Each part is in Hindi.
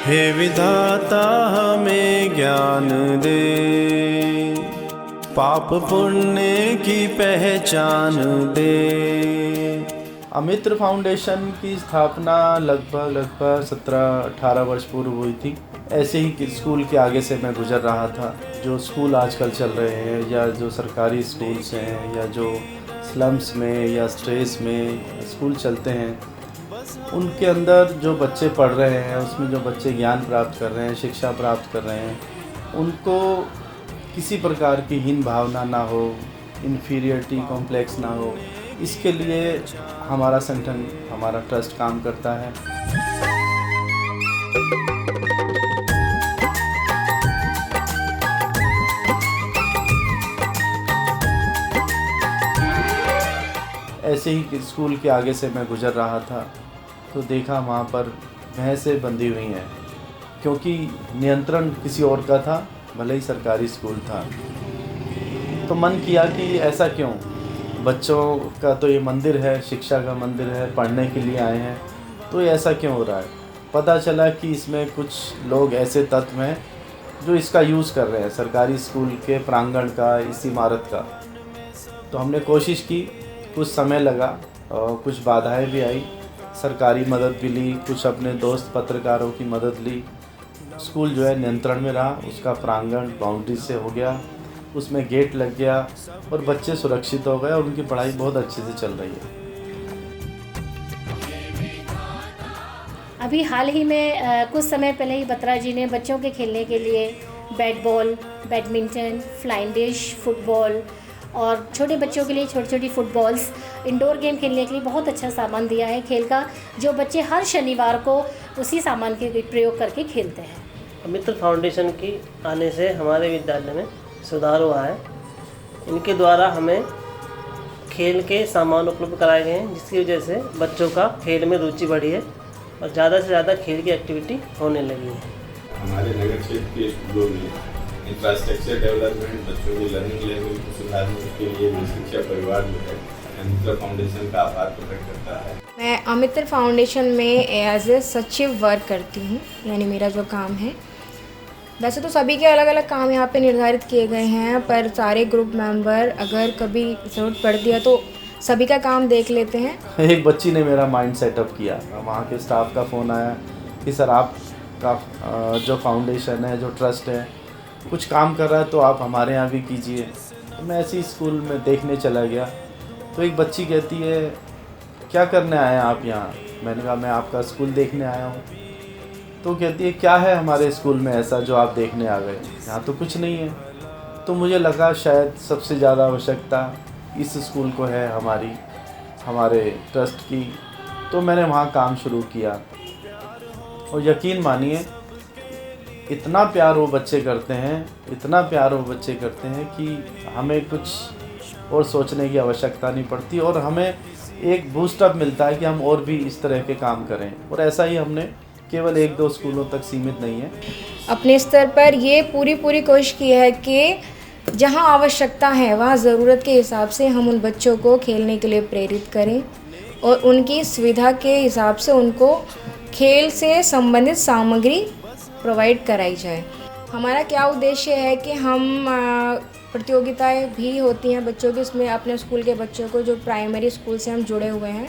हे विधाता हमें ज्ञान दे, पाप पुण्य की पहचान दे। अमित्र फाउंडेशन की स्थापना लगभग 17-18 वर्ष पूर्व हुई थी। ऐसे ही स्कूल के आगे से मैं गुजर रहा था। जो स्कूल आजकल चल रहे हैं या जो सरकारी स्कूल्स हैं या जो स्लम्स में या स्ट्रेस में स्कूल चलते हैं, उनके अंदर जो बच्चे पढ़ रहे हैं, उसमें जो बच्चे ज्ञान प्राप्त कर रहे हैं, शिक्षा प्राप्त कर रहे हैं, उनको किसी प्रकार की हीन भावना ना हो, इन्फीरियरिटी कॉम्प्लेक्स ना हो, इसके लिए हमारा संगठन, हमारा ट्रस्ट काम करता है। ऐसे ही स्कूल के आगे से मैं गुजर रहा था तो देखा वहाँ पर भैंसें बंधी हुई हैं, क्योंकि नियंत्रण किसी और का था, भले ही सरकारी स्कूल था। तो मन किया कि ऐसा क्यों, बच्चों का तो ये मंदिर है, शिक्षा का मंदिर है, पढ़ने के लिए आए हैं, तो ये ऐसा क्यों हो रहा है। पता चला कि इसमें कुछ लोग ऐसे तत्व हैं जो इसका यूज़ कर रहे हैं, सरकारी स्कूल के प्रांगण का, इस इमारत का। तो हमने कोशिश की, कुछ समय लगा और कुछ बाधाएं भी आई, सरकारी मदद भी ली, कुछ अपने दोस्त पत्रकारों की मदद ली। स्कूल जो है नियंत्रण में रहा, उसका प्रांगण बाउंड्री से हो गया, उसमें गेट लग गया और बच्चे सुरक्षित हो गए और उनकी पढ़ाई बहुत अच्छे से चल रही है। अभी हाल ही में कुछ समय पहले ही बत्रा जी ने बच्चों के खेलने के लिए bat ball, badminton, flying dish, football और छोटे बच्चों के लिए छोटी छोटी फुटबॉल्स, इंडोर गेम खेलने के लिए बहुत अच्छा सामान दिया है खेल का, जो बच्चे हर शनिवार को उसी सामान के प्रयोग करके खेलते हैं। अमित्र फाउंडेशन की आने से हमारे विद्यालय में सुधार हुआ है। इनके द्वारा हमें खेल के सामान उपलब्ध कराए गए हैं, जिसकी वजह से बच्चों का खेल में रुचि बढ़ी है और ज़्यादा से ज़्यादा खेल की एक्टिविटी होने लगी है। हमारे नगर क्षेत्र के स्कूलों में इंफ्रास्ट्रक्चर डेवलपमेंट, बच्चों की लर्निंग लेवल को सुधारने के लिए भी शिक्षा परिवार जो है अमित्र फाउंडेशन का आभार प्रकट करता है। मैं अमित्र फाउंडेशन में एज ए सचिव वर्क करती हूँ, यानी मेरा जो काम है, वैसे तो सभी के अलग अलग काम यहाँ पे निर्धारित किए गए हैं, पर सारे ग्रुप मेंबर अगर कभी ज़रूरत पड़ती है तो सभी का काम देख लेते हैं। एक बच्ची ने मेरा माइंड सेटअप किया, वहाँ के स्टाफ का फ़ोन आया कि सर आपका जो फाउंडेशन है, जो ट्रस्ट है, कुछ काम कर रहा है तो आप हमारे यहाँ भी कीजिए। तो मैं ऐसे ही स्कूल में देखने चला गया तो एक बच्ची कहती है, क्या करने आए हैं आप यहाँ? मैंने कहा मैं आपका स्कूल देखने आया हूँ। तो कहती है, क्या है हमारे स्कूल में ऐसा जो आप देखने आ गए? यहाँ तो कुछ नहीं है। तो मुझे लगा शायद सबसे ज़्यादा आवश्यकता इस स्कूल को है, हमारे ट्रस्ट की। तो मैंने वहाँ काम शुरू किया और यकीन मानिए इतना प्यार वो बच्चे करते हैं, इतना प्यार वो बच्चे करते हैं कि हमें कुछ और सोचने की आवश्यकता नहीं पड़ती और हमें एक बूस्टअप मिलता है कि हम और भी इस तरह के काम करें। और ऐसा ही हमने केवल 1-2 स्कूलों तक सीमित नहीं है। अपने स्तर पर ये पूरी कोशिश की है कि जहाँ आवश्यकता है वहाँ ज़रूरत के हिसाब से हम उन बच्चों को खेलने के लिए प्रेरित करें और उनकी सुविधा के हिसाब से उनको खेल से संबंधित सामग्री प्रोवाइड कराई जाए। हमारा क्या उद्देश्य है कि हम प्रतियोगिताएं भी होती हैं बच्चों की, इसमें अपने स्कूल के बच्चों को, जो प्राइमरी स्कूल से हम जुड़े हुए हैं,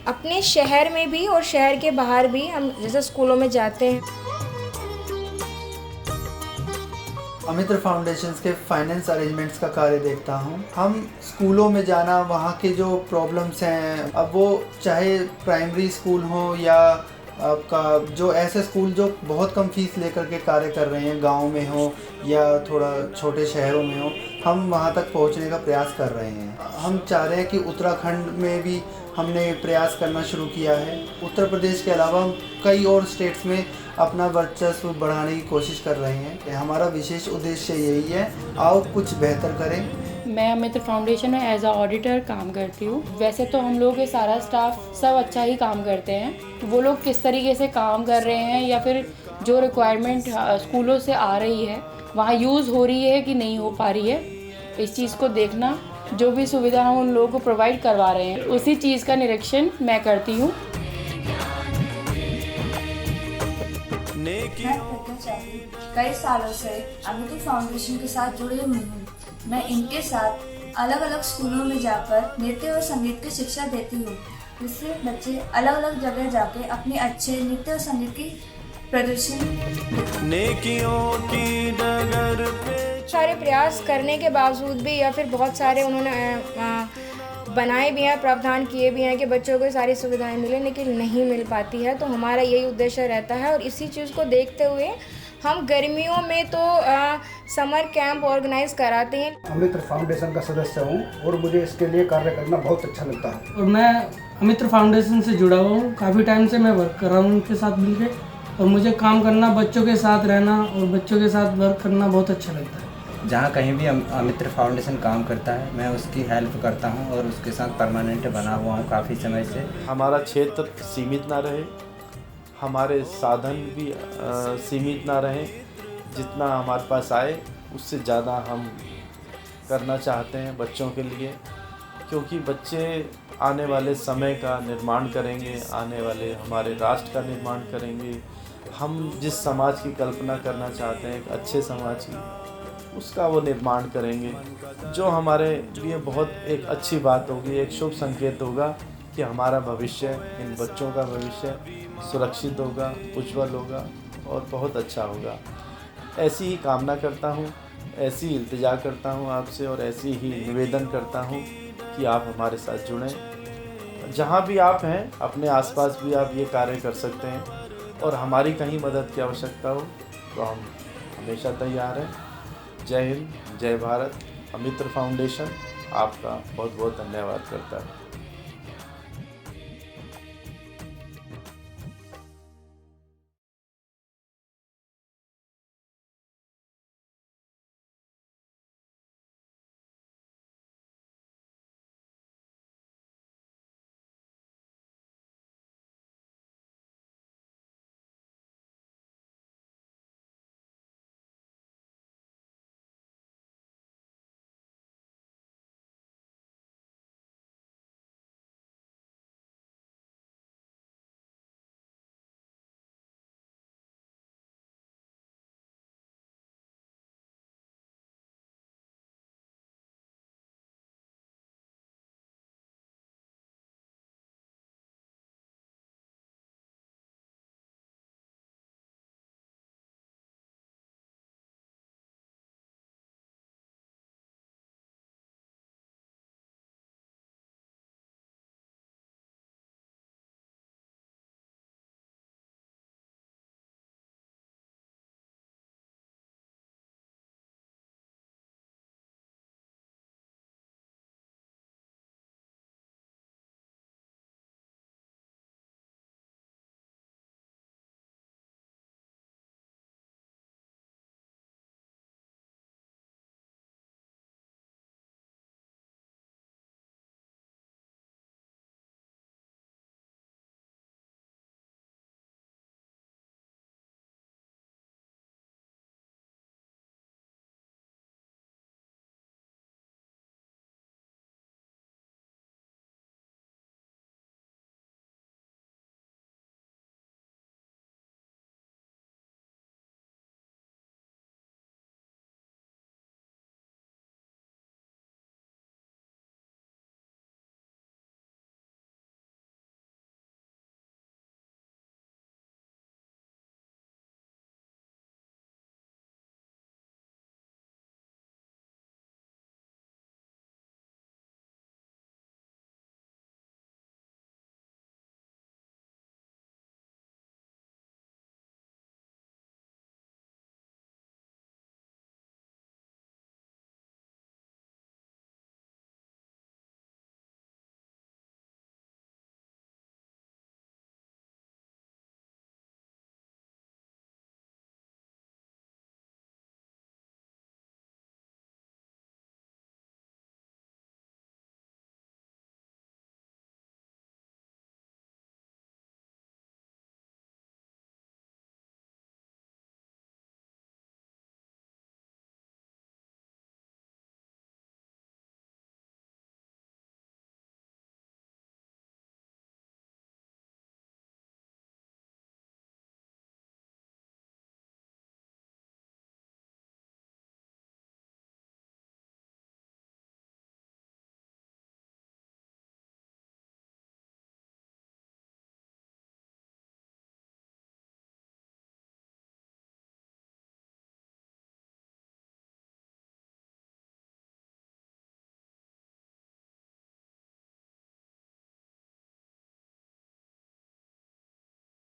अपने शहर में भी और शहर के बाहर भी हम जैसे स्कूलों में जाते हैं। अमित्र फाउंडेशन के फाइनेंस अरेंजमेंट्स का कार्य देखता हूँ। हम स्कूलों में जाना, वहाँ के जो प्रॉब्लम्स हैं, अब वो चाहे प्राइमरी स्कूल हो या आपका जो ऐसे स्कूल जो बहुत कम फीस लेकर के कार्य कर रहे हैं, गांव में हो या थोड़ा छोटे शहरों में हो, हम वहाँ तक पहुँचने का प्रयास कर रहे हैं। हम चाह रहे हैं कि उत्तराखंड में भी हमने प्रयास करना शुरू किया है। उत्तर प्रदेश के अलावा हम कई और स्टेट्स में अपना वर्चस्व बढ़ाने की कोशिश कर रहे हैं। हमारा विशेष उद्देश्य यही है, आओ कुछ बेहतर करें। मैं अमित्र फाउंडेशन में एज अ ऑडिटर काम करती हूँ। वैसे तो हम लोग के सारा स्टाफ सब अच्छा ही काम करते हैं। वो लोग किस तरीके से काम कर रहे हैं या फिर जो रिक्वायरमेंट स्कूलों से आ रही है वहाँ यूज़ हो रही है कि नहीं हो पा रही है, इस चीज़ को देखना, जो भी सुविधा हम उन लोगों को प्रोवाइड करवा रहे हैं उसी चीज़ का निरीक्षण मैं करती हूँ। नेक मैं प्रज्ञा चाही कई सालों से अमित्र फाउंडेशन के साथ जुड़ी हुई हूँ। मैं इनके साथ अलग अलग स्कूलों में जाकर नृत्य और संगीत की शिक्षा देती हूँ, जिससे बच्चे अलग अलग जगह जाके अपने अच्छे नृत्य और संगीत की प्रदर्शन सारे प्रयास करने के बावजूद भी या फिर बहुत सारे उन्होंने बनाए भी हैं, प्रावधान किए भी हैं कि बच्चों को सारी सुविधाएं मिलें, लेकिन नहीं मिल पाती है। तो हमारा यही उद्देश्य रहता है और इसी चीज़ को देखते हुए हम गर्मियों में तो समर कैंप ऑर्गेनाइज कराते हैं। अमित्र फाउंडेशन का सदस्य हूँ और मुझे इसके लिए कार्य करना बहुत अच्छा लगता है। और मैं अमित्र फाउंडेशन से जुड़ा हुआ हूँ, काफ़ी टाइम से मैं वर्क कर रहा हूँ उनके साथ मिलके, और मुझे काम करना, बच्चों के साथ रहना और बच्चों के साथ वर्क करना बहुत अच्छा लगता है। जहाँ कहीं भी अमित्र फाउंडेशन काम करता है मैं उसकी हेल्प करता हूँ और उसके साथ परमानेंट बना हुआ हूँ काफ़ी समय से। हमारा क्षेत्र सीमित ना रहे, हमारे साधन भी सीमित ना रहे, जितना हमारे पास आए उससे ज़्यादा हम करना चाहते हैं बच्चों के लिए, क्योंकि बच्चे आने वाले समय का निर्माण करेंगे, आने वाले हमारे राष्ट्र का निर्माण करेंगे। हम जिस समाज की कल्पना करना चाहते हैं, एक अच्छे समाज की, उसका वो निर्माण करेंगे, जो हमारे लिए बहुत एक अच्छी बात होगी, एक शुभ संकेत होगा कि हमारा भविष्य, इन बच्चों का भविष्य सुरक्षित होगा, उज्जवल होगा और बहुत अच्छा होगा। ऐसी ही कामना करता हूँ, ऐसी इल्तिजा करता हूँ आपसे और ऐसी ही निवेदन करता हूँ कि आप हमारे साथ जुड़ें। जहाँ भी आप हैं अपने आसपास भी आप ये कार्य कर सकते हैं और हमारी कहीं मदद की आवश्यकता हो तो हम हमेशा तैयार हैं। जय हिंद, जय भारत। अमित्र फाउंडेशन आपका बहुत बहुत धन्यवाद करता है।